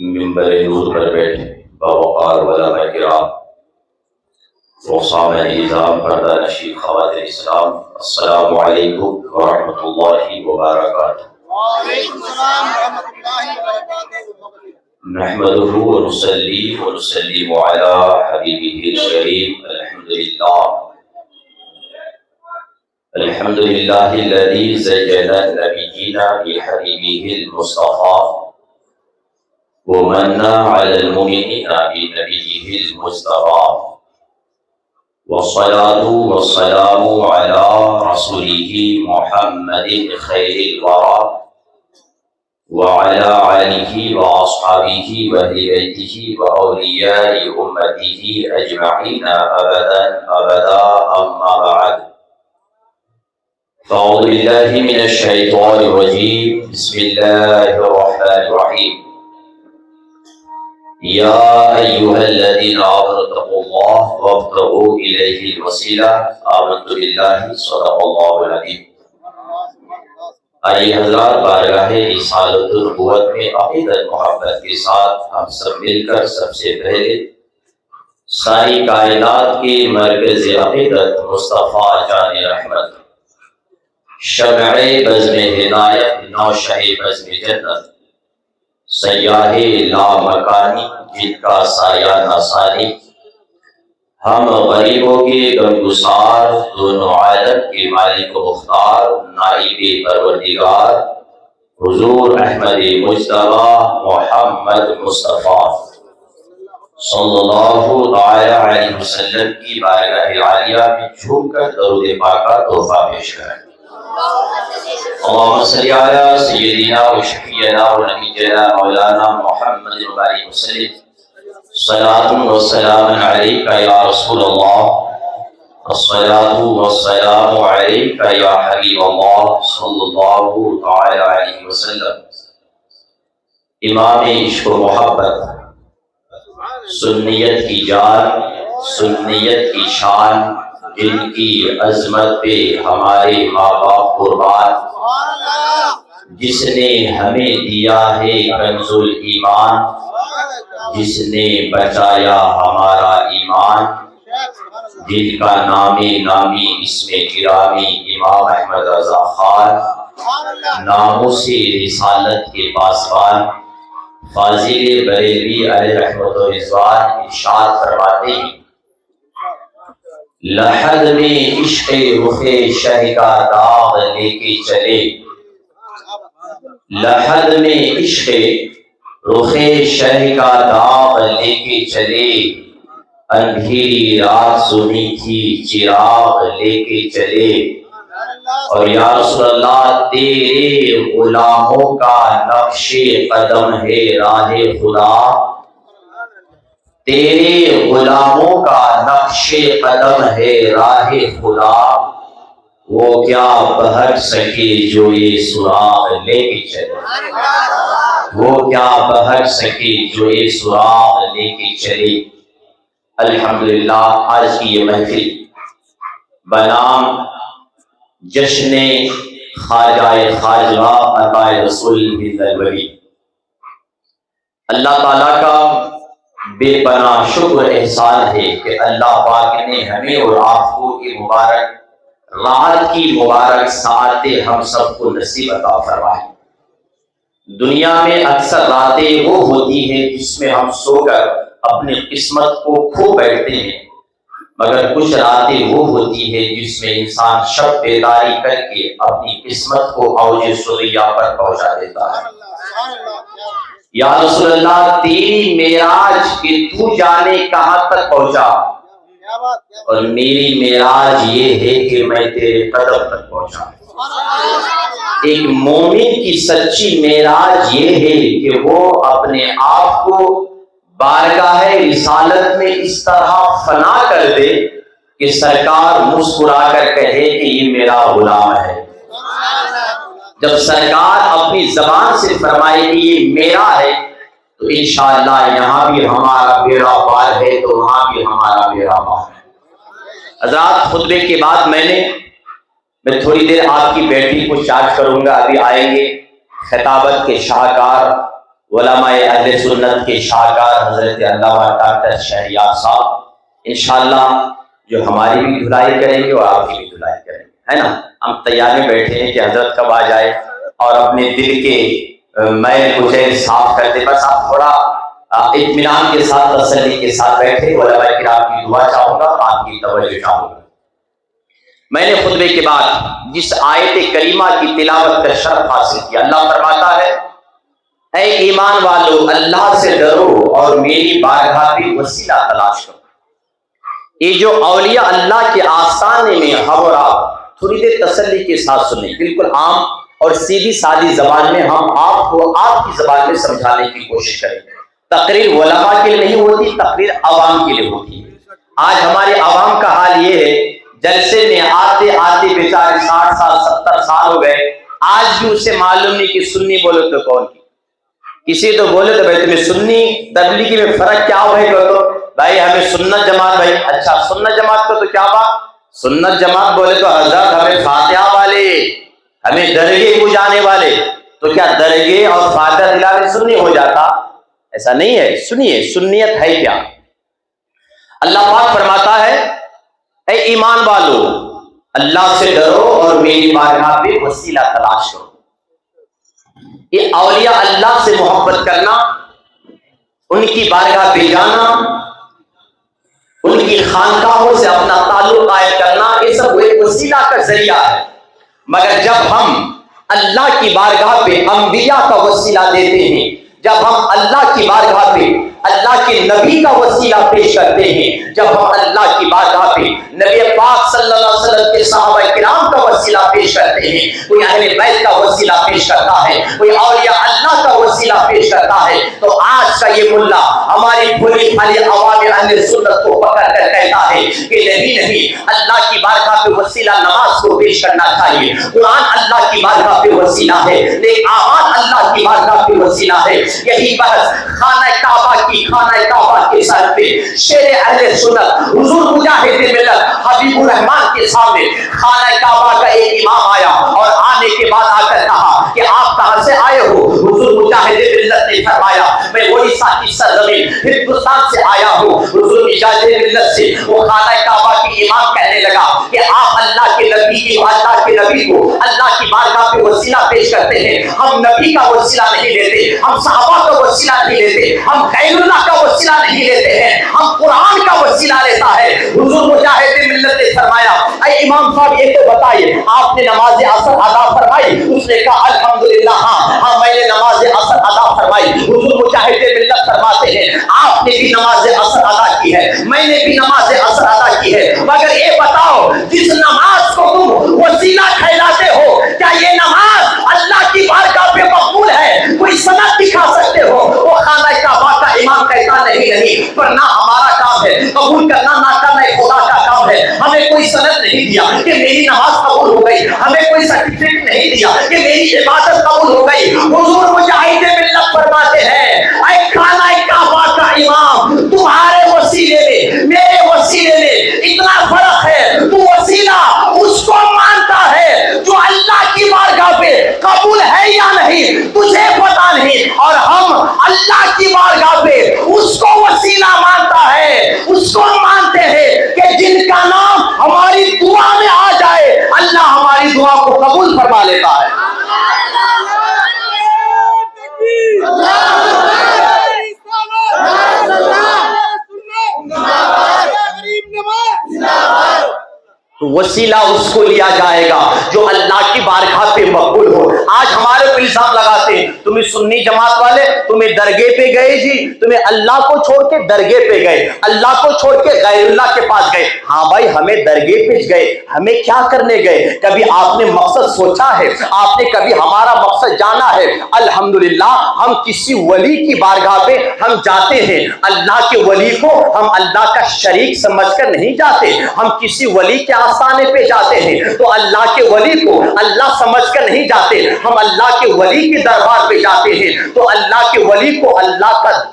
منبر نور پر بیٹھے باوقار علماء کرام، وصام نظام پردہ نشین خواتین اسلام، السلام علیکم ورحمۃ اللہ وبرکاتہ۔ وعلیکم السلام ورحمۃ اللہ وبرکاتہ۔ نحمده ونصلي ونسلم على حبيبه الكريم، الحمد لله الذي زين النبيين بحبيبه المصطفى ومن على المؤمنين بنبيه المصطفى، والصلاة والسلام على رسوله محمد خير الورى وعلى آله وأصحابه وأهل بيته وأولياء أمته أجمعين أبدا أبدا، أما بعد، فأعوذ بالله من الشيطان الرجيم، بسم الله الرحمن الرحيم، يا أيها الذين آمنوا اتقوا الله وابتغوا إليه الوسيلة، آمنت بالله صدق الله العظيم۔ آئیے حضرات، بارگاہ رسالت النبوت میں عقیدت محبت کے ساتھ ہم سب مل کر سب سے پہلے ساری کائنات کے مرکز عقیدت مصطفیٰ جان رحمت، شمع بزم ہدایت، نوشہ بزم جنت، سیاہ لامکانی جن کا سایہ نہ ساری، ہم غریبوں کے غمگسار، دونوں عالم کے مالک و مختار، نائب پروردگار حضور احمد مجتبیٰ محمد مصطفیٰ صلی اللہ علیہ وسلم کی بارگاہ عالیہ میں جھوم کر درود پاک کا تحفہ پیش کریں۔ اللہم صلی علی سیدنا و شفیعنا و نبینا مولانا محمد وبارک وسلم، صلاة و سلام علیک یا رسول اللہ، الصلاة والسلام علیک یا حبیب اللہ صلی اللہ علیہ وسلم۔ امام عشق و محبت، سنیت کی جان، سنیت کی شان، جن کی عظمت پہ ہمارے ماں باپ قربان، جس نے ہمیں دیا ہے کنز الایمان، جس نے بچایا ہمارا ایمان، جن کا نامی اسم گرامی امام احمد رضا خان، ناموس رسالت کے پاسبان، فاضل بریلوی علیہ رحمت و رضوان ارشاد فرماتے ہیں، لحد میں عشق رخ شہ کا داغ لے کے چلے، لحد میں عشق رخ شہ کا داغ لے کے چلے، اندھیری رات سنی تھی چراغ لے کے چلے، اور یا رسول اللہ تیرے غلاموں کا نقش قدم ہے راہ خدا، تیرے غلاموں کا نقش قدم ہے راہ خدا، وہ کیا بہٹ سکے جو یہ سراغ لے کے چلے، وہ کیا بہٹ سکے جو یہ سراغ لے کے چلے۔ الحمدللہ آج کی یہ محفل بنام جشن خواجہ خواجہ عطا رسول ہند الولی، اللہ تعالیٰ کا بے پناہ شکر احسان ہے کہ اللہ پاک نے ہمیں اور آپ کو یہ مبارک رات کی مبارک ساعتیں ہم سب کو نصیب عطا فرمائے۔ دنیا میں اکثر راتیں وہ ہوتی ہیں جس میں ہم سو کر اپنی قسمت کو کھو بیٹھتے ہیں، مگر کچھ راتیں وہ ہوتی ہیں جس میں انسان شب بیداری کر کے اپنی قسمت کو اوج ثریا پر پہنچا دیتا ہے۔ یا رسول اللہ تیری معراج کہ تو جانے کہاں تک پہنچا، اور میری معراج یہ ہے کہ میں تیرے قدم تک پہنچا۔ ایک مومن کی سچی معراج یہ ہے کہ وہ اپنے آپ کو بارگاہ رسالت میں اس طرح فنا کر دے کہ سرکار مسکرا کر کہے کہ یہ میرا غلام ہے۔ جب سرکار اپنی زبان سے فرمائے کہ یہ میرا ہے تو انشاءاللہ یہاں بھی ہمارا بیڑا پار ہے تو وہاں بھی ہمارا بیڑا پار ہے۔ حضرات خطبے کے بعد میں تھوڑی دیر آپ کی بیٹری کو چارج کروں گا، ابھی آئیں گے خطابت کے شاہکار علماء اہل سنت کے شاہکار حضرت علامہ ڈاکٹر شہریار صاحب انشاءاللہ جو ہماری بھی دھلائی کریں گے اور آپ کی بھی دھلائی کریں گے، ہے نا۔ ہم تیار میں بیٹھے ہیں کہ حضرت کب آ جائے اور اپنے دل کے میل کچیل صاف کر دے۔ بس آپ تھوڑا اطمینان کے ساتھ تسلی کے ساتھ بیٹھے، علماء کرام کی دعا چاہوں گا، آپ کی توجہ چاہوں گا۔ میں نے خطبے کے بعد جس آیت کریمہ کی تلاوت کا شرف حاصل کیا، اللہ فرماتا ہے اے ایمان والو اللہ سے ڈرو اور میری بارگاہ پہ وسیلہ تلاش کرو۔ یہ جو اولیاء اللہ کے آستانے میں ہم اور آپ تھوڑی دیر تسلی کے ساتھ سنیں، بالکل عام اور سیدھی سادی زبان میں ہم آپ کو آپ کی زبان میں سمجھانے کی کوشش کریں۔ تقریر علماء کے لیے نہیں ہوتی، تقریر عوام کے لیے ہوتی ہے۔ آج ہمارے عوام کا حال یہ ہے، جلسے میں آتے آتے بیچارے 60 سال 70 سال ہو گئے، آج بھی اسے معلوم نہیں کہ سنی بولے تو کون کی۔ کسی تو بولے تو بھائی تمہیں سنی تبلیغی میں فرق کیا ہو تو بھائی ہمیں سنت جماعت، بھائی اچھا سنت جماعت کو تو کیا بات، سنت جماعت بولے تو حضرت ہمیں فاتحہ والے، ہمیں درگے کو جانے والے، تو کیا درگے اور فاتحہ دلانے سنی ہو جاتا؟ ایسا نہیں ہے۔ سنیے سنیت ہے کیا۔ اللہ پاک فرماتا ہے اے ایمان والو اللہ سے ڈرو اور میری بارگاہ پہ وسیلہ تلاش کرو۔ یہ اولیاء اللہ سے محبت کرنا، ان کی بارگاہ پہ جانا، ان کی خانقاہوں سے اپنا تعلق قائم کرنا، یہ سب ایک وسیلہ کا ذریعہ ہے۔ مگر جب ہم اللہ کی بارگاہ پہ انبیاء کا وسیلہ دیتے ہیں، جب ہم اللہ کی بارگاہ پہ اللہ کے نبی کا وسیلہ پیش کرتے ہیں، جب ہم اللہ کی بارگاہ پہ نبی پاک صلی اللہ علیہ وسلم کے صحابہ کرام کا وسیلہ پیش کرتے ہیں، کوئی اہل بیت کا وسیلہ پیش کرتا ہے، کوئی اولیاء اللہ کا وسیلہ پیش کرتا ہے، تو آج کا یہ ملا ہماری بھولی بھالی عوام اہل سنت کو پکڑ کر کہتا ہے کہ نہیں اللہ کی بارگاہ پہ وسیلہ نماز کو پیش کرنا چاہیے، قرآن اللہ کی بارگاہ پہ وسیلہ ہے، نیک اعمال اللہ کی بارگاہ پہ وسیلہ ہے۔ یہی بحث خانہ کعبہ کے سر پہ شیر اہل سنت حضور مجاہد ملت حبیب الرحمان کے سامنے خانہ کعبہ کا ایک امام آیا اور آنے کے بعد آ کر کہا کہ آپ کہاں سے آئے ہو؟ حضور مجاہد ملت نے فرمایا میں اڑیسہ کی سرزمین ہندوستان سے آیا ہوں۔ حضور مجاہد ملت سے وہ خانہ کعبہ کی امام کہنے لگا کہ آپ اللہ کے نبی کو اللہ کی بارگاہ پہ وسیلہ پیش کرتے ہیں، ہم نبی کا وسیلہ نہیں لیتے، ہم صحابہ کا وسیلہ نہیں لیتے، ہم غیر اللہ کا وسیلہ نہیں لیتے ہیں، ہم قرآن کا وسیلہ لیتا ہے۔ حضور مجاہد ملت نے فرمایا اے امام صاحب یہ تو بتائیے آپ نے نماز عصر ادا فرمائی؟ اس نے کہا الحمدللہ ہاں میں نے نماز عصر ادا فرمائی۔ حضور مجاہد ملت فرماتے ہیں آپ نے بھی نماز عصر ادا کی ہے، میں نے بھی نماز عصر ادا کی ہے، مگر یہ بتاؤ جس نماز کو تم وسیلہ کہلاتے ہو کیا یہ نماز اللہ کی بارگاہ پہ مقبول ہے؟ کوئی سند دکھا سکتے ہو؟ وہ خانہ کعبہ کا امام کہتا نہیں پر نہ ہمارا کام ہے قبول کرنا، نہ کرنا خدا کا کام ہے۔ ہمیں کوئی سند نہیں دیا کہ میری نماز قبول ہو گئی، ہمیں کوئی سرٹیفکیٹ نہیں دیا کہ میری عبادت قبول ہو گئی۔ حضور مجاہد ملت فرماتے ہیں اے خانہ کعبہ کا امام تمہارے وسیلے میں میرے وسیلے میں اتنا فرق ہے، تو وسیلہ اس کو مانتا ہے جو اللہ کی بارگاہ پہ قبول ہے یا نہیں تجھے پتا نہیں، اور ہم اللہ کی بارگاہ پہ اس کو وسیلہ مانتا ہے، اس کو مانتے ہیں کہ جن کا نام ہماری دعا میں آ جائے اللہ ہماری دعا کو قبول فرما لیتا ہے۔ تو وسیلہ اس کو لیا جائے گا جو اللہ کی بارگاہ پہ مقبول ہو۔ آج ہمارے کو الزام لگاتے ہیں تمہیں سنی جماعت والے تمہیں درگے پہ گئے جی، تمہیں اللہ کو چھوڑ کے درگے پہ گئے، اللہ کو چھوڑ کے غیر اللہ کے پاس گئے۔ ہاں بھائی ہمیں درگے پہ گئے، ہمیں کیا کرنے گئے؟ کبھی آپ نے مقصد سوچا ہے؟ آپ نے کبھی ہمارا مقصد جانا ہے؟ الحمدللہ ہم کسی ولی کی بارگاہ پہ ہم جاتے ہیں، اللہ کے ولی کو ہم اللہ کا شریک سمجھ کر نہیں جاتے، ہم کسی ولی کے آستانے پہ جاتے ہیں تو اللہ کے ولی کو اللہ سمجھ کر نہیں جاتے، ہم اللہ کے ولی کے دربار پہ جاتے ہیں تو اللہ کے ولی کو اللہ کا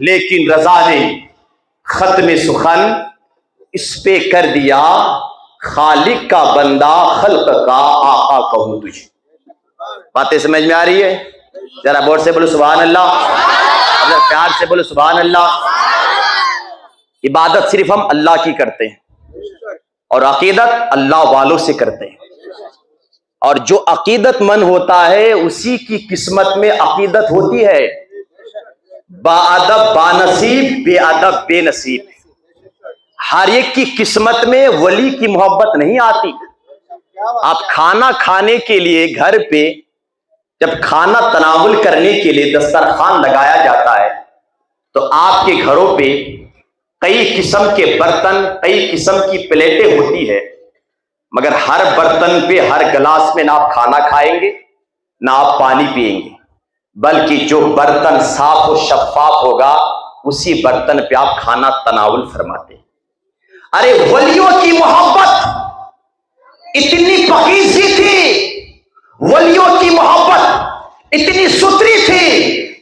لیکن رضا نے ختم سخن اس پہ کر دیا، خالق کا بندہ خلق کا آقا کہوں تجھے۔ باتیں سمجھ میں آ رہی ہے؟ ذرا بور سے بولو سبحان اللہ، ذرا پیار سے بولو سبحان اللہ۔ عبادت صرف ہم اللہ کی کرتے ہیں اور عقیدت اللہ والوں سے کرتے ہیں، اور جو عقیدت مند ہوتا ہے اسی کی قسمت میں عقیدت ہوتی ہے۔ با ادب با نصیب، بے ادب بے نصیب۔ ہر ایک کی قسمت میں ولی کی محبت نہیں آتی۔ آپ کھانا کھانے کے لیے گھر پہ جب کھانا تناول کرنے کے لیے دسترخوان لگایا جاتا ہے تو آپ کے گھروں پہ کئی قسم کے برتن، کئی قسم کی پلیٹیں ہوتی ہے، مگر ہر برتن پہ، ہر گلاس میں نہ آپ کھانا کھائیں گے نہ آپ پانی پئیں گے، بلکہ جو برتن صاف و شفاف ہوگا اسی برتن پہ آپ کھانا تناول فرماتے ہیں۔ ارے ولیوں کی محبت اتنی پکیزی تھی، ولیوں کی محبت اتنی ستھری تھی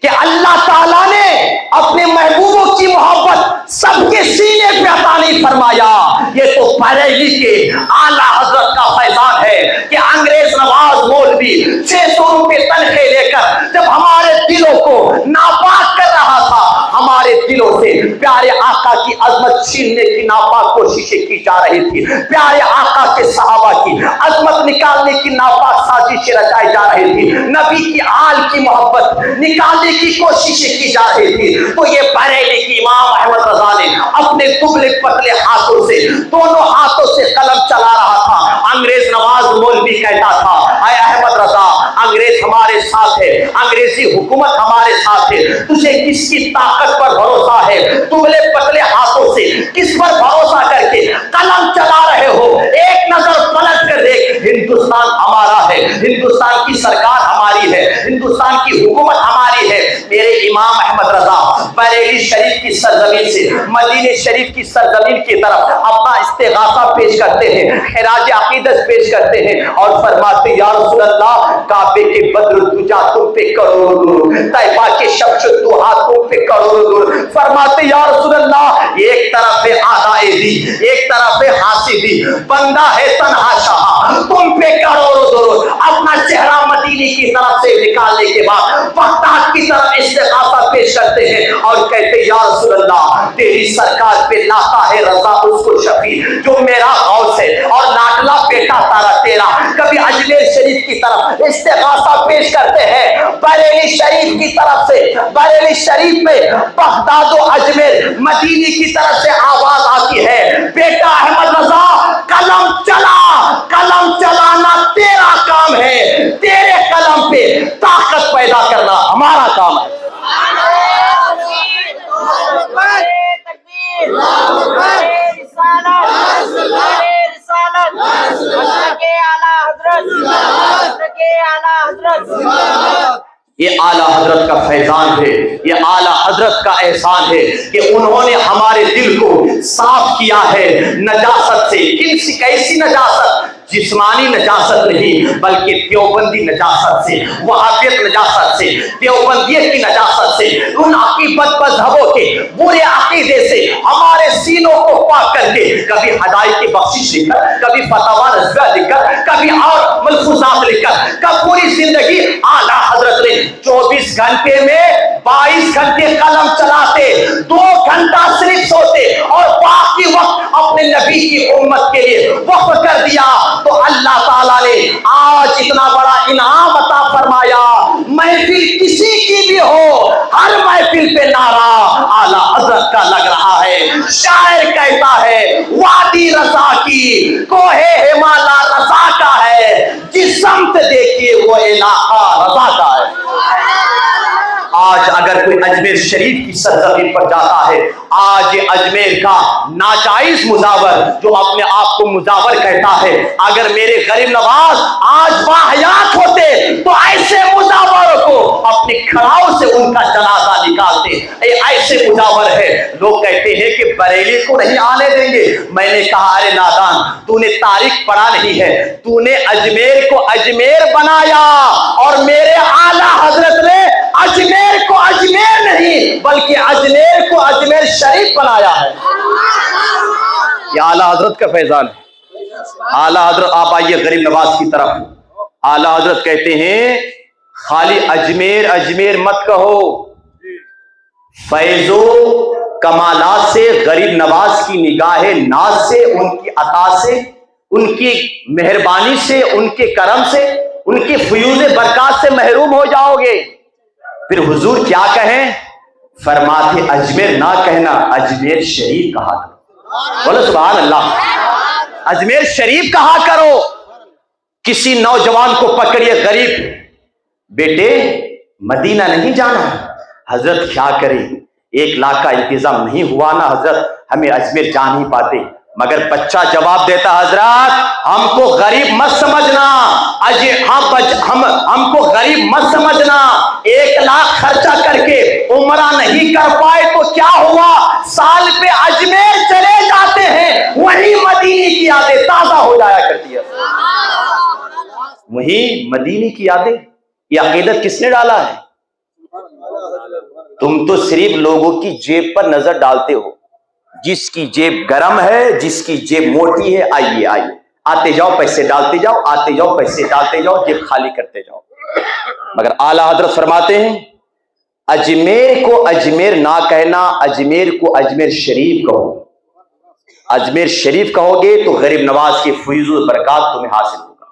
کہ اللہ تعالیٰ نے اپنے محبوبوں کی محبت سب کے سینے پہ عطا نہیں فرمایا۔ یہ تو بریلی کے اعلیٰ حضرت کا فیضان ہے کہ انگریز نواز مولوی 600 روپے تنخواہ لے کر جب ہمارے دلوں کو ناپاک کر رہا تھا، ہمارے دلوں سے پیارے آقا کی عظمت چھیننے کی ناپاک کوششیں کی جا رہی تھی، پیارے آقا کے صحابہ کی عظمت نکالنے کی ناپاک سازشیں رچائی جا رہی تھی، نبی کی آل کی محبت نکالنے کی کوششیں کی جا رہی تھی، تو یہ بریلی کی امام احمد رضا نے اپنے دبلے پتلے ہاتھوں سے، دونوں ہاتھوں سے قلم چلا رہا تھا۔ انگریز نواز مولوی کہتا تھا، اے احمد رضا، انگریز ہمارے ساتھ ہے، انگریزی حکومت ہمارے ساتھ ہے، تجھے کس کی طاقت پر بھروسہ ہے؟ دبلے پتلے ہاتھوں سے کس پر بھروسہ کر کے قلم چلا رہے ہو؟ ایک نظر پلٹ کر دیکھ، ہندوستان ہمارا ہے، ہندوستان کی سرکار ہماری ہے، ہندوستان کی حکومت ہماری ہے۔ میرے امام احمد رضا بریلی شریف کی سرزمین سے مدینہ شریف کی سرزمین کی طرف اپنا استغاثہ پیش کرتے ہیں، خراج عقیدت پیش کرتے ہیں اور فرماتے یا رسول اللہ، کعبے کے بدر الدجا تم پہ کروڑوں نور، طیبہ کے شمس الضحیٰ تم پہ کروڑوں نور۔ فرماتے یا رسول اللہ، ایک طرف ہے آدائے دی، ایک طرف ہے حاسدی، بندہ ہے تنہا شاہ، تم پہ کروڑوں نور۔ اپنا چہرہ مدینے کی طرف سے نکالنے کے بعد بغداد کی طرف استغاثہ پیش کرتے ہیں اور کہتے یا رسول اللہ، تیری سرکار پہ لاتا ہے رضا اس کو شفیع جو میرا غوث ہے اور لاڈلا بیٹا تارا تیرا۔ کبھی اجمیر شریف کی طرف استغاثہ پیش کرتے ہیں، بریلی شریف کی طرف سے، بریلی شریف میں بغداد و اجمیر مدینے کی طرف سے آواز آتی ہے، بیٹا احمد رضا قلم چلا، قلم چلانا تیرا کام ہے، تیرے قلم پہ طاقت پیدا کرنا ہمارا کام ہے۔ یہ اعلیٰ حضرت کا فیضان ہے، یہ اعلیٰ حضرت کا احسان ہے کہ انہوں نے ہمارے دل کو صاف کیا ہے نجاست سے۔ کیسی نجاست؟ جسمانی نجاست نہیں بلکہ دیوبندی نجاست سے، وہابیت نجاست سے، دیوبندیت کی نجاست سے، ان عقیدت مذہبوں کے برے عقیدے سے ہمارے سینوں کو پاک کر کے کبھی ہدایت کی بخشش لکھ کر، کبھی فتاوی نظریہ لکھ کر، کبھی اور ملفوظات لکھ کر، کب پوری زندگی اعلیٰ حضرت نے 24 گھنٹے میں 22 گھنٹے قلم چلاتے، 2 گھنٹہ صرف سوتے اور باقی وقت اپنے نبی کی امت کے لیے وقف کر دیا، تو اللہ تعالیٰ نے آج اتنا بڑا انعام عطا فرمایا۔ محفل کسی کی بھی ہو، ہر محفل پہ نعرہ اعلیٰ حضرت کا لگ رہا ہے۔ شاعر کہتا ہے وادی رضا کی کوہ ہمالا رضا کا ہے، جس سمت دیکھیے وہ علاقہ رضا کا ہے۔ آج اگر کوئی اجمیر شریف کی سرزمین پر جاتا ہے، آج اجمیر کا ناجائز مزاور جو اپنے آپ کو مزاور کہتا ہے، اگر میرے غریب نواز آج باحیات ہوتے تو ایسے مزاوروں کو اپنی کھڑاؤں سے ان کا جنازہ نکالتے۔ ایسے مزاور ہے، لوگ کہتے ہیں کہ بریلی کو نہیں آنے دیں گے۔ میں نے کہا ارے نادان، تو نے تاریخ پڑھا نہیں ہے، تو نے اجمیر کو اجمیر بنایا اور میرے اعلیٰ حضرت نے اجمیر کو اجمیر نہیں بلکہ اجمیر کو اجمیر شریف بنایا ہے. یہ اعلیٰ حضرت کا فیضان ہے. اعلیٰ حضرت آپ آئیے غریب نواز کی طرف. اعلیٰ حضرت کہتے ہیں خالی اجمیر اجمیر مت کہو، فیض و کمالات سے، غریب نواز کی نگاہ ناز سے، ان کی عطا سے، ان کی مہربانی سے، ان کے کرم سے، ان کی فیوز برکات سے محروم ہو جاؤ گے. پھر حضور کیا کہیں؟ فرماتے اجمیر نہ کہنا، اجمیر شریف کہا کرو. بولو سبحان اللہ. اجمیر شریف کہا کرو. کسی نوجوان کو پکڑیے غریب، بیٹے مدینہ نہیں جانا. حضرت کیا کرے، 1 لاکھ کا انتظام نہیں ہوا نا حضرت، ہمیں اجمیر جا نہیں پاتے. مگر بچہ جواب دیتا حضرات ہم کو غریب مت سمجھنا، ہم کو غریب مت سمجھنا. 1 لاکھ خرچہ کر کے عمرہ نہیں کر پائے تو کیا ہوا، سال پہ اجمیر چلے جاتے ہیں، وہی مدینے کی یادیں تازہ ہو جایا کرتی ہے. وہی مدینے کی یادیں. یہ عقیدت کس نے ڈالا ہے؟ تم تو صرف لوگوں کی جیب پر نظر ڈالتے ہو. جس کی جیب گرم ہے، جس کی جیب موٹی ہے، آئیے آئیے آتے جاؤ پیسے ڈالتے جاؤ، آتے جاؤ پیسے ڈالتے جاؤ، جیب خالی کرتے جاؤ. مگر اعلیٰ حضرت فرماتے ہیں اجمیر کو اجمیر نہ کہنا، اجمیر کو اجمیر شریف کہو. اجمیر شریف کہو گے تو غریب نواز کی فیض و برکات تمہیں حاصل ہوگا.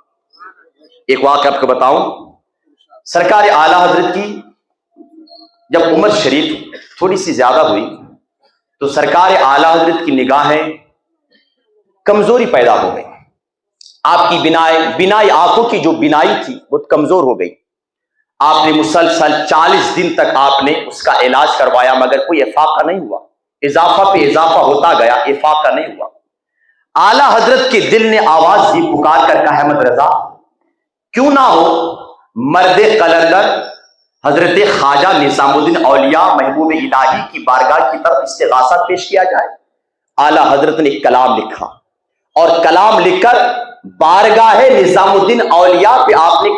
ایک واقعہ آپ کو بتاؤں. سرکار اعلیٰ حضرت کی جب عمر شریف تھوڑی سی زیادہ ہوئی تو سرکار اعلیٰ حضرت کی نگاہیں کمزوری پیدا ہو گئی. آپ کی بینائی آنکھوں کی جو بینائی تھی بہت کمزور ہو گئی. آپ نے مسلسل 40 دن تک آپ نے اس کا علاج کروایا مگر کوئی افاقہ نہیں ہوا. اضافہ پہ اضافہ ہوتا گیا، افاقہ نہیں ہوا. اعلیٰ حضرت کے دل نے آواز دی، پکار کر کہا احمد رضا کیوں نہ ہو مرد قلندر حضرت خواجہ نظام الدین اولیاء محبوب الہی کی بارگاہ کی طرف استغاثہ پیش کیا جائے. اعلیٰ حضرت نے ایک کلام لکھا اور کلام لکھ کر بارگاہ نظام الدین اولیاء پہ آپ نے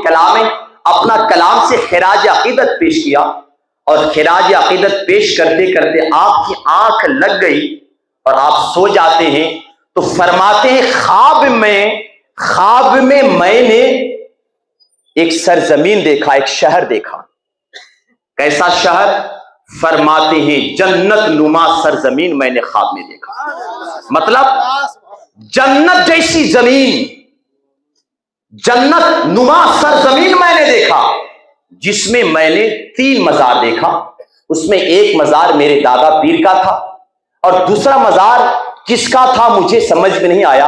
اپنا کلام سے خراج عقیدت پیش کیا. اور خراج عقیدت پیش کرتے کرتے آپ کی آنکھ لگ گئی اور آپ سو جاتے ہیں تو فرماتے ہیں خواب میں میں نے ایک سرزمین دیکھا، ایک شہر دیکھا. کیسا شہر؟ فرماتے ہیں جنت نما سرزمین میں نے خواب میں دیکھا. مطلب جنت جیسی زمین، جنت نما سرزمین میں نے دیکھا جس میں نے 3 مزار دیکھا. اس میں ایک مزار میرے دادا پیر کا تھا اور دوسرا مزار کس کا تھا مجھے سمجھ میں نہیں آیا،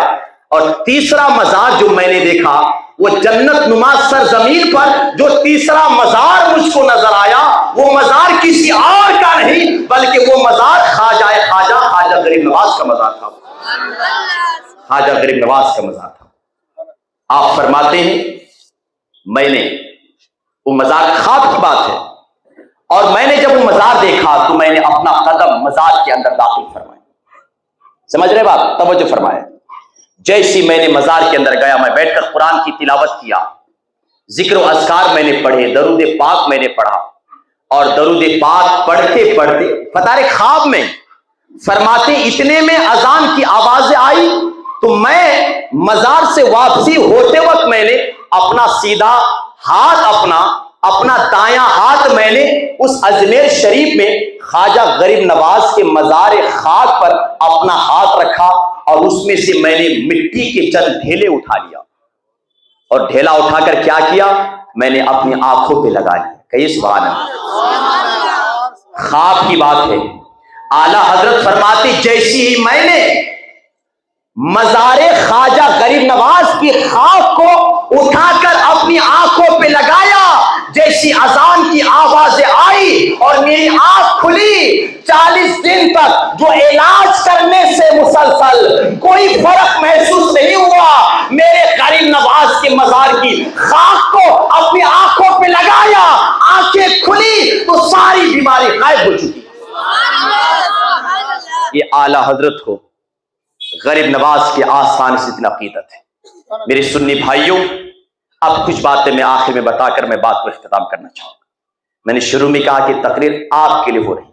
اور تیسرا مزار جو میں نے دیکھا وہ جنت نما سرزمین پر جو تیسرا مزار مجھ کو نظر آیا وہ مزار کسی اور کا نہیں بلکہ وہ مزار خواجہ غریب نواز کا مزار تھا. خواجہ غریب نواز کا مزار تھا. آپ فرماتے ہیں میں نے وہ مزار خواب کی بات ہے اور میں نے جب وہ مزار دیکھا تو میں نے اپنا قدم مزار کے اندر داخل فرمایا. سمجھ رہے بات؟ توجہ فرمائے. جیسی میں نے مزار کے اندر گیا میں بیٹھ کر قرآن کی تلاوت کیا، ذکر و اذکار میں نے پڑھے، درود پاک میں نے پڑھا اور درود پاک پڑھتے پڑھتے بتا رہے خواب میں فرماتے اتنے میں اذان کی آوازیں آئی تو میں مزار سے واپسی ہوتے وقت میں نے اپنا سیدھا ہاتھ اپنا دایاں ہاتھ میں نے اس اجمیر شریف میں خواجہ غریب نواز کے مزار خاک پر اپنا ہاتھ رکھا اور اس میں سے میں نے مٹی کے چند ڈھیلے اٹھا لیا اور ڈھیلا اٹھا کر کیا کیا میں نے اپنی آنکھوں پہ لگا لیا. کہیے سبحان اللہ. خواب کی بات ہے. اعلیٰ حضرت فرماتی جیسی ہی میں نے مزار خواجہ غریب نواز کی خاک کو اٹھا کر اپنی آنکھوں پہ لگایا، جیسی اذان کی آوازیں آئی اور میری آنکھ کھلی، 40 دن تک جو علاج کرنے سے مسلسل کوئی فرق محسوس نہیں ہوا، میرے غریب نواز کے مزار کی خاک کو اپنی آنکھوں پہ لگایا، آنکھیں کھلی تو ساری بیماری غائب ہو چکی. یہ اعلیٰ حضرت کو غریب نواز کے آسان سے اتنا عقیدت ہے. میرے سنی بھائیوں اب کچھ باتیں میں آخر میں بتا کر میں بات کو اختتام کرنا چاہوں گا. میں نے شروع میں کہا کہ تقریر آپ کے لیے ہو رہی ہے.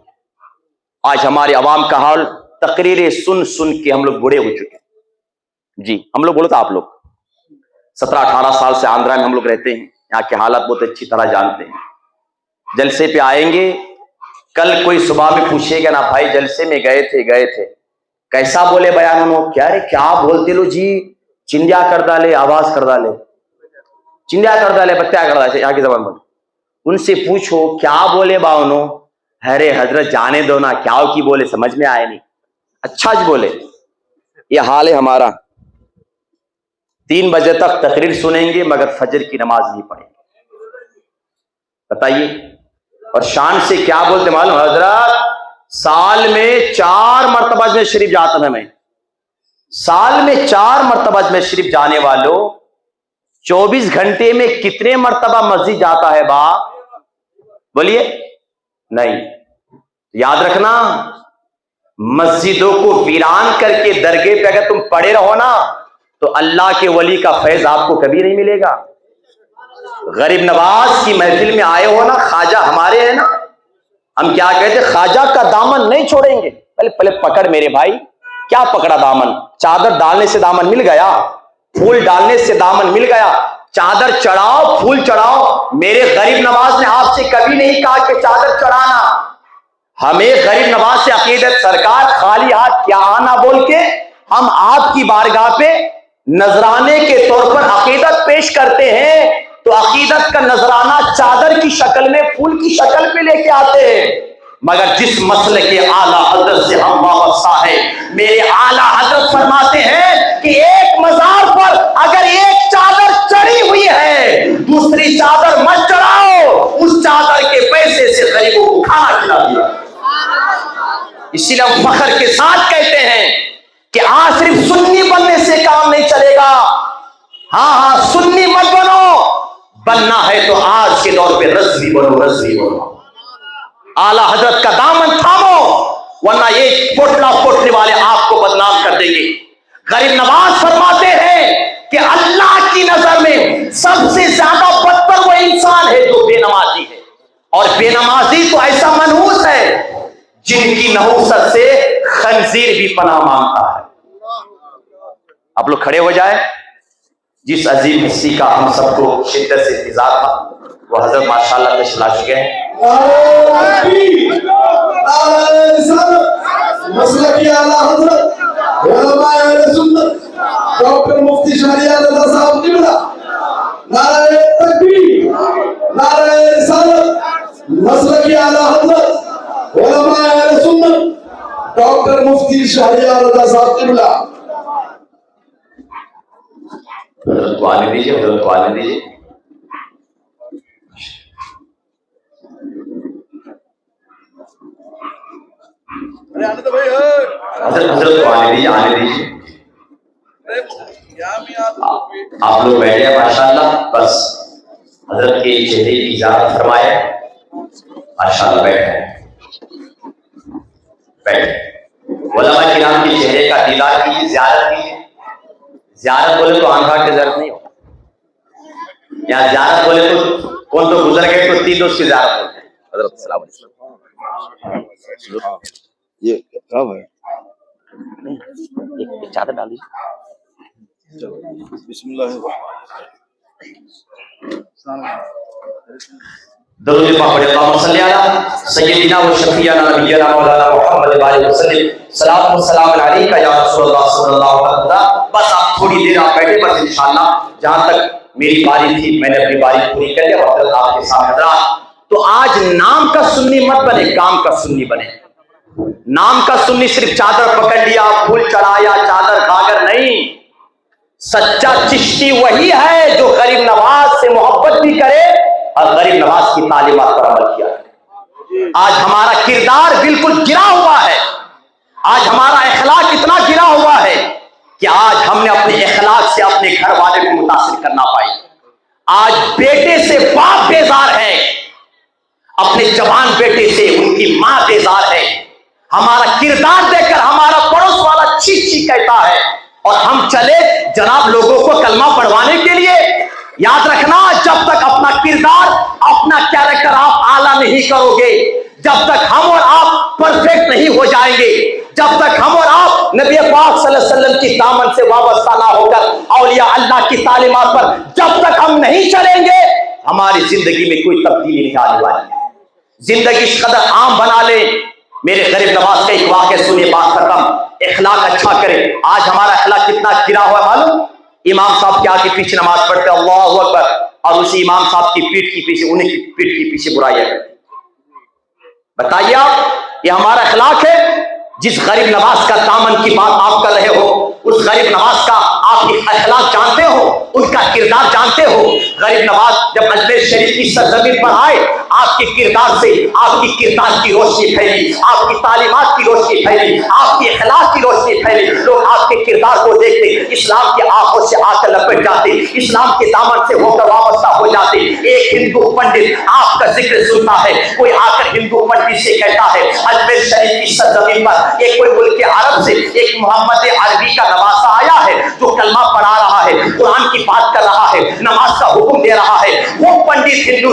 آج ہمارے عوام کا حال تقریریں سن سن کے ہم لوگ بوڑھے ہو چکے ہیں. جی ہم لوگ بولو تو آپ لوگ 17-18 سال سے آندرا میں ہم لوگ رہتے ہیں, یہاں کے حالات بہت اچھی طرح جانتے ہیں. جلسے پہ آئیں گے, کل کوئی صبح میں پوچھے گا نا بھائی جلسے میں گئے تھے کیسا بولے بیان انہوں, کیا بولتے لو جی, چندیا کر ڈالے, آواز کر ڈالے, چندیا کر ڈالے, بتیا کر ڈالے, یہاں کی زبان بولے. ان سے پوچھو کیا بولے با انہوں, ارے حضرت جانے دو نا, کیا کی بولے سمجھ میں آئے نہیں, اچھا جی بولے. یہ حال ہے ہمارا. 3 بجے تک تقریر سنیں گے مگر فجر کی نماز نہیں پڑھیں گے. بتائیے. اور شان سے کیا بولتے معلوم, حضرت سال میں 4 مرتبہ میں شریف جاتا ہوں. میں سال میں 4 مرتبہ میں شریف جانے والوں 24 گھنٹے میں کتنے مرتبہ مسجد جاتا ہے با, بولیے. نہیں, یاد رکھنا مسجدوں کو ویران کر کے درگاہ پہ اگر تم پڑے رہو نا تو اللہ کے ولی کا فیض آپ کو کبھی نہیں ملے گا. غریب نواز کی محفل میں آئے ہو نا, خواجہ ہمارے ہیں نا, ہم کیا کہتے, خواجہ کا دامن نہیں چھوڑیں گے. پہلے پکڑ میرے بھائی, کیا پکڑا دامن, چادر ڈالنے سے دامن مل گیا, پھول ڈالنے سے دامن مل گیا, چادر چڑھاؤ پھول چڑھاؤ. میرے غریب نواز نے آپ سے کبھی نہیں کہا کہ چادر چڑھانا. ہمیں غریب نواز سے عقیدت, سرکار خالی ہاتھ کیا آنا بول کے ہم آپ کی بارگاہ پہ نذرانے کے طور پر عقیدت پیش کرتے ہیں, تو عقیدت کا نذرانہ چادر کی شکل میں, پھول کی شکل پہ لے کے آتے ہیں. مگر جس مسئلے کے اعلیٰ حضرت سے ہم وابستہ ہیں, میرے اعلیٰ حضرت فرماتے ہیں کہ ایک مزار پر اگر ایک چادر چڑھی ہوئی ہے, دوسری چادر مت چڑھاؤ, اس چادر کے پیسے سے غریبوں کو کھانا کھلا دیا. اسی لیے ہم فخر کے ساتھ کہتے ہیں کہ آج صرف سنی بننے سے کام نہیں چلے گا. ہاں سنی مت بنو, بننا ہے تو آج کے دور پہ رضوی بنو. اعلیٰ حضرت کا دامن تھامو, ورنہ یہ پوٹلا پوٹنے والے آپ کو بدنام کر دیں گے. غریب نواز فرماتے ہیں کہ اللہ کی نظر میں سب سے زیادہ بدتر وہ انسان ہے جو بے نمازی ہے, اور بے نمازی تو ایسا منحوس ہے جن کی نحوست سے خنزیر بھی پناہ مانگتا ہے. آپ لوگ کھڑے ہو جائے. جس عظیم ہستی کا ہم سب کو شدت سے انتظار تھا وہ حضرت ماشاءاللہ تشریف لا چکے ہیں. مسلکی اعلیٰ حضرت علماء اہل سنت ڈاکٹر مفتی شہریار رضا صاحب قبلہ, نعرہ تکبیر, نعرہ رسالت. مسلکی اعلیٰ حضرت علماء اہل سنت ڈاکٹر مفتی شہریار رضا صاحب قبلہ. حضرت کو آنے دیجیے, حضرت کو آنے دیجیے. حضرت کو آنے دیجیے. آپ لوگ بیٹھے ماشاءاللہ, بس حضرت کے چہرے کی زیارت فرمائے. ماشاءاللہ بیٹھے علماء کرام کے چہرے کا دیدار کیجیے, زیارت کیجیے. زیارت بولے تو آنکھا کی ضرورت نہیں ہو, یا زیارت بولے تو کون تو گزر گئے تو 3 دوست کی زیارت بولتے ہیں. حضرت السلام علیکم. یہ کب ہے, ایک چادر ڈال دیجیے. بسم اللہ درود پاک پڑھیں. اللہم صلی علی سیدنا و شفیعنا نبینا مولانا محمد علیہ وسلم. صلاۃ و سلام علیک یا رسول اللہ صلی اللہ علیہ وسلم. بس آپ تھوڑی دیر آپ بیٹھے, بس انشاءاللہ جہاں تک میری باری تھی میں نے اپنی باری پوری کر لیا. وقت آپ کے سامنے حضرات, تو آج نام کا سنی مت بنے, کام کا سنی بنے. نام کا سنی صرف چادر پکڑ لیا, پھول چڑھایا, چادر گھاگر نہیں. سچا چشتی وہی ہے جو غریب نواز سے محبت بھی کرے اور غریب نواز کی تعلیمات پر عمل کیا کرے. آج ہمارا کردار بالکل گرا ہوا ہے, آج ہمارا اخلاق اتنا گرا ہوا ہے کہ آج ہم نے اپنے اخلاق سے اپنے گھر والے کو متاثر کرنا پائی. آج بیٹے سے باپ بیزار ہے, اپنے جوان بیٹے سے ان کی ماں بیزار ہے. ہمارا کردار دیکھ کر ہمارا پڑوس والا چیخ چیخ کہتا ہے, اور ہم چلے جناب لوگوں کو کلمہ پڑھوانے کے لیے. یاد رکھنا, جب تک اپنا کردار, اپنا کیریکٹر آپ اعلیٰ نہیں کرو گے، جب تک ہم اور آپ پرفیکٹ نہیں ہو جائیں گے، جب تک ہم اور آپ نبی پاک صلی اللہ علیہ وسلم کی دامن سے وابستہ نہ ہو کر اولیاء اللہ کی تعلیمات پر جب تک ہم نہیں چلیں گے، ہماری زندگی میں کوئی تبدیلی نہیں آنے والی ہے۔ زندگی اس قدر عام بنا لیں۔ میرے غریب نواز کا ایک واقعہ سنیے، بات ختم۔ اخلاق اچھا کرے۔ آج ہمارا اخلاق کتنا گرا ہوا معلوم؟ امام صاحب کے آگے پیچھے نماز پڑھتے اللہ اکبر، اور اسی امام صاحب کی پیٹھ کی پیچھے، انہیں کی پیٹھ کی پیچھے برائیاں کرتے۔ بتائیے آپ، یہ ہمارا اخلاق ہے؟ جس غریب نواز کا دامن کی بات آپ کر رہے ہو، اس غریب نواز کا آپ کی اخلاق جانتے ہو، ان کا کردار جانتے ہو؟ غریب نواز جب اجمیر شریف کی سرزمین پر آئے، آپ کے کردار سے آپ کی کردار کی روشنی پھیلی، آپ کی تعلیمات کی روشنی پھیلی، آپ کی اخلاق کی روشنی پھیلی۔ لوگ آپ کے کردار کو دیکھتے، اسلام کی آنکھوں سے آ کر لپٹ جاتے، اسلام کے دامن سے ہو کر وابستہ ہو جاتے۔ ایک ہندو پنڈت آپ کا ذکر سنتا ہے، کوئی آ کر ہندو پنڈت سے کہتا ہے اجمیر شریف کی سرزمین پر ایک کوئی ملک عرب سے ایک محمد عربی کا نواسہ آیا ہے جو کلمہ پڑھا رہا ہے، قرآن کی بات کر رہا ہے، نماز کا حکم دے رہا ہے۔ وہ پنڈت ہندو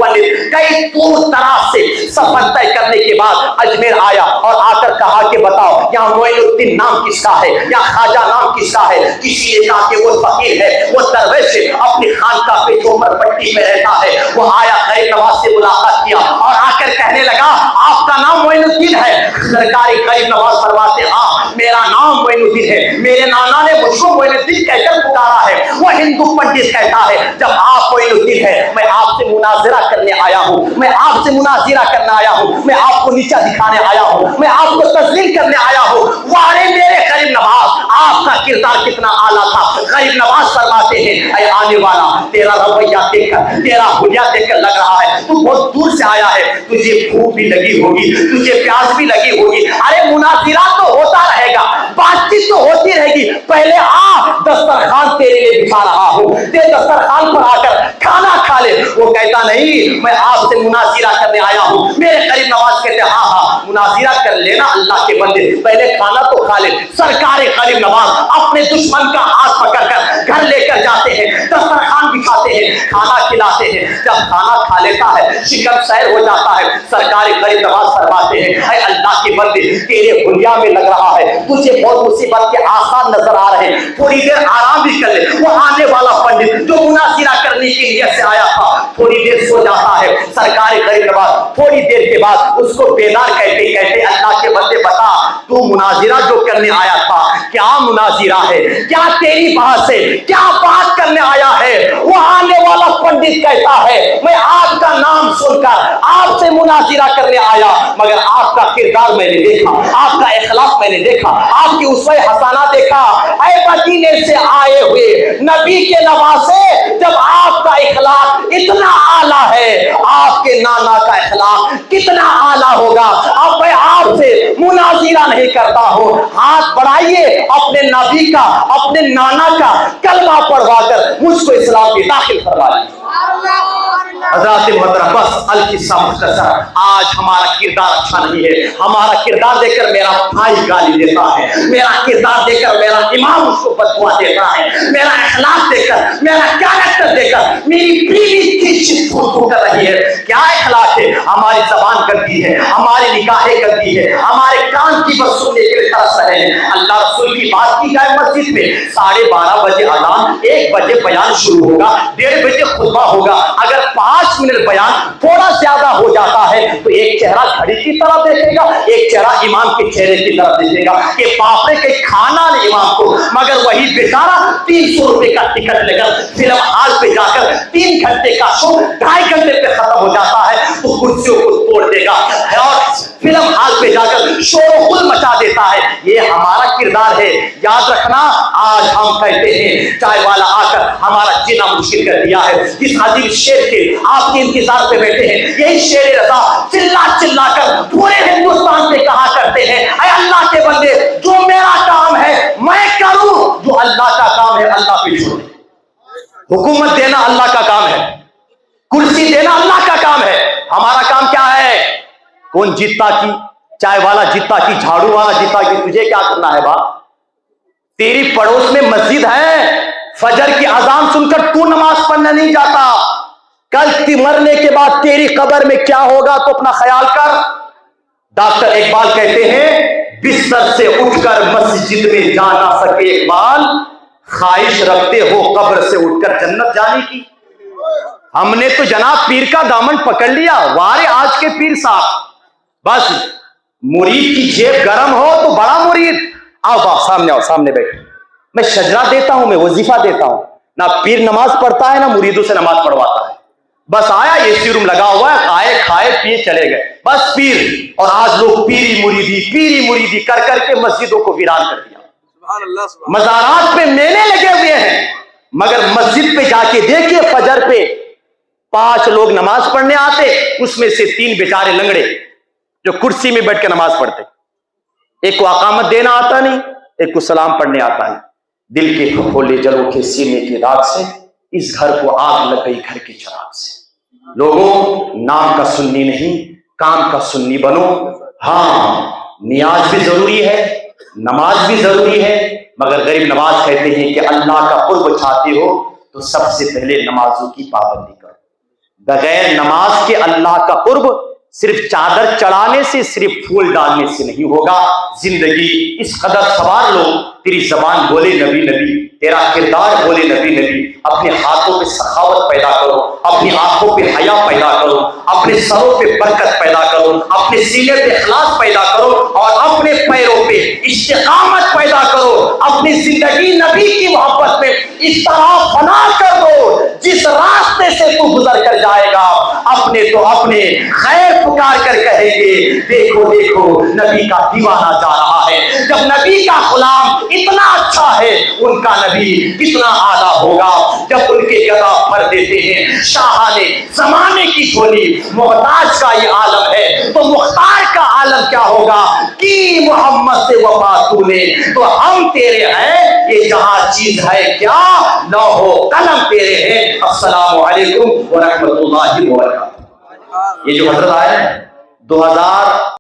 پنڈت کئی دور دراز سے سفر طے کرنے کے بعد اجمیر آیا اور آ کر کہا کہ بتاؤ یہاں معین الدین نام کس کا ہے، یا خواجہ نام کس کا ہے؟ کسی نے کہا کہ وہ فقیر ہے، وہ درویش ہے، اپنی خانقاہ پہ چومر پٹی میں رہتا ہے۔ وہ آیا، غریب نواز سے ملاقات کیا اور آ کر کہنے لگا آپ کا نام معین الدین ہے؟ سرکاری غریب نواز فرماتے ہاں میرا نام معین الدین ہے، میرے نانا نے مجھ کو معین الدین کہہ کر پکارا ہے۔ وہ ہندو پنڈت کہتا ہے جب آپ معین الدین ہے، میں آپ سے مناظرہ کرنے آیا ہوں، میں آپ سے مناظرہ کرنے آیا ہوں، میں آپ کو نیچا دکھانے آیا ہوں، میں آپ کو تذلیل کرنے آیا ہوں۔ وارے میرے غریب نواز، آپ کا کردار کتنا اعلیٰ تھا۔ غریب نواز فرماتے ہیں اے آنے والا، تیرا رویہ دیکھ کر، تیرا حلیہ دیکھ کر لگ رہا ہے تو بہت دور سے آیا ہے، تجھے بھوک بھی لگی ہوگی، تجھے پیاس بھی لگی ہوگی۔ ارے مناظرہ تو ہوتا رہے گا، بات چیت تو ہوتی رہے گی، پہلے آ، دسترخوان تیرے لیے بچھا رہا ہوں، تے دسترخوان پر آ کر کھانا کھا لے۔ وہ کہتا نہیں میں آپ سے مناظرہ کرنے آیا ہوں۔ میرے غریب نواز کہتے ہاں ہاں مناظرہ کر لینا اللہ کے بندے، پہلے کھانا تو کھا لے۔ سرکار غریب نواز اپنے دشمن کا ہاتھ پکڑ کر گھر لے کر جاتے ہیں، دسترخوان بچھاتے ہیں، کھانا کھلاتے ہیں۔ جب کھانا کھا لیتا ہے، شکم سیر ہو جاتا ہے، سرکار غریب نواز فرماتے ہیں اے اللہ کے بندے تیرے حلیہ میں لگ رہا ہے، تجھے بہت مصیبت کے آثار نظر آ رہے ہیں، تھوڑی دیر آرام بھی کر لے۔ وہ آنے والا پنڈت جو مناظرہ کرنے کی نیت سے آیا تھا تھوڑی دیر سو جاتا ہے۔ سرکار غریب نواز تھوڑی دیر کے بعد اس کو بیدار کہتے کہتے اللہ کے بندے بتا تو مناظرہ جو کرنے آیا تھا کیا مناظرہ ہے، کیا تیری بحث ہے، کیا بات کرنے آیا ہے؟ وہ آنے والا پنڈت کہتا ہے میں آپ کا نام سن کر آپ سے مناظرہ کرنے آیا، مگر آپ کا کردار میں نے دیکھا، آپ کا اخلاق میں نے دیکھا، آپ کی اسوہ حسنہ دیکھا۔ اے مدینے سے آئے ہوئے نبی کے نواسے، جب آپ کا اخلاق اتنا اعلیٰ ہے، آپ کے نانا کا اخلاق کتنا اعلیٰ ہوگا۔ اب میں آپ سے مناظرہ نہیں کرتا ہوں، ہاتھ بڑھائیے اپنے نبی کا، اپنے نانا کا کلمہ پڑھوا کر مجھ کو اسلام میں داخل کروا لیجیے۔ حضرات محترم بس القصہ مختصر، آج ہمارا کردار اچھا نہیں ہے، ہمارا کردار دیکھ کر میرا بھائی گالی دیتا ہے، میرا کردار دیکھ کر میرا امام اس کو بددعا دیتا ہے، میرا اخلاق دیکھ کر، میرا کیریکٹر دیکھ کر میری بیوی کی کر رہی ہے۔ کیا اخلاق ہے؟ ہماری زبان گندی ہے، ہماری نگاہیں گندی ہے، ہمارے کان کی بس سننے کے لیے ترس رہے ہیں۔ اللہ رسول کی بات کی جائے مسجد میں 12:30 بجے اذان، 1 بجے بیان شروع ہوگا، 1:30 بجے خطبہ ہوگا۔ اگر 5 منٹ بیان تھوڑا زیادہ ہو جاتا ہے تو ایک چہرہ گھڑی کی طرف دیکھے گا، ایک چہرہ امام کے چہرے کی طرف دیکھے گا کہ باپ نے کہیں کھانا نہیں امام کو، مگر وہی بیچارہ 300 روپے کا ٹکٹ لے کر فلم ہال پہ جا کر 3 گھنٹے کا شو 2.5 گھنٹے پہ ختم ہو جاتا ہے تو کرسیوں کو توڑ دے گا اور فلم ہال پہ جا کر شور و غل مچا دیتا ہے۔ یہ ہمارا کردار ہے۔ یاد رکھنا آج ہم کہتے ہیں چائے والا آ کر ہمارا جینا مشکل کر دیا ہے۔ جس عظیم شیر کے آپ کے انتظار پہ بیٹھے ہیں، یہی شیر رضا چلا چلا کر پورے ہندوستان سے کہا کرتے ہیں اے اللہ کے بندے جو میرا کام ہے میں کروں، جو اللہ کا کام ہے اللہ پہ چھوڑ۔ حکومت دینا اللہ کا کام ہے، کرسی دینا اللہ کا کام ہے، ہمارا کام کیا ہے؟ کون جیتا کی، چائے والا جیتا کی، جھاڑو والا جیتا کی، تجھے کیا کرنا ہے باپ؟ تیری پڑوس میں مسجد ہے، فجر کی اذان سن کر تو نماز پڑھنے نہیں جاتا، کل مرنے کے بعد تیری قبر میں کیا ہوگا تو اپنا خیال کر۔ ڈاکٹر اقبال کہتے ہیں بستر سے اٹھ کر مسجد میں جا نہ سکے اقبال، خواہش رکھتے ہو قبر سے اٹھ کر جنت جانے کی۔ ہم نے تو جناب پیر کا دامن پکڑ لیا، وارے آج کے پیر صاحب، بس مرید کی جیب گرم ہو تو بڑا مرید، آؤ باپ سامنے آؤ، سامنے بیٹھو، میں شجرا دیتا ہوں، میں وظیفہ دیتا ہوں، نہ پیر نماز پڑھتا ہے نہ مریدوں سے نماز پڑھواتا ہے، بس آیا اے سی روم لگا ہوا ہے، آئے کھائے پیے چلے گئے، بس پیر۔ اور آج لوگ پیری مریدی کر کر کے مسجدوں کو ویران کر دیا، مزارات پہ میلے لگے ہوئے ہیں، مگر مسجد پہ جا کے دیکھیے فجر پہ 5 لوگ نماز پڑھنے آتے، اس میں سے 3 بیچارے لنگڑے جو کرسی میں بیٹھ کے نماز پڑھتے، ایک کو اقامت دینا آتا نہیں، ایک کو سلام پڑھنے آتا ہے۔ دل کے پھپھولے جل اٹھے سینے کی راگ سے، اس گھر کو آگ لگ گئی گھر کے چراغ سے۔ لوگوں، نام کا سنی نہیں، کام کا سنی بنو۔ ہاں، نیاز بھی ضروری ہے، نماز بھی ضروری ہے، مگر غریب نواز کہتے ہیں کہ اللہ کا قرب چاہتے ہو تو سب سے پہلے نمازوں کی پابندی کرو۔ بغیر نماز کے اللہ کا قرب صرف چادر چڑھانے سے، صرف پھول ڈالنے سے نہیں ہوگا۔ زندگی اس قدر سوار لو، تیری زبان بولے نبی نبی، تیرا کردار بولے نبی نبی، اپنے ہاتھوں پہ سخاوت پیدا کرو، اپنی آنکھوں پہ حیا پیدا کرو، اپنے سروں پہ برکت پیدا کرو، اپنے سینے پہ اخلاص پیدا کرو، اور اپنے پیروں پہ استقامت پیدا کرو۔ اپنی زندگی نبی کی محبت میں اس طرح فنا کر دو، جس راستے سے تو گزر کر جائے گا اپنے تو اپنے خیر پکار کر کہیں گے دیکھو دیکھو نبی کا دیوانہ جا رہا ہے۔ جب نبی کا غلام اتنا اچھا ہے، ان کا نبی کتنا اعلیٰ ہوگا۔ جب ان کے گدا بھر دیتے ہیں شاہانے زمانے کی جھولی، محتاج کا یہ عالم ہے تو مختار کا عالم کیا ہوگا؟ کی محمد سے وفا تو نے تو ہم تیرے ہیں، یہ جہاں چیز ہے کیا لوح و قلم تیرے ہیں۔ السلام علیکم ورحمۃ اللہ وبرکاتہ۔ یہ جو حضرت آئے ہیں 2000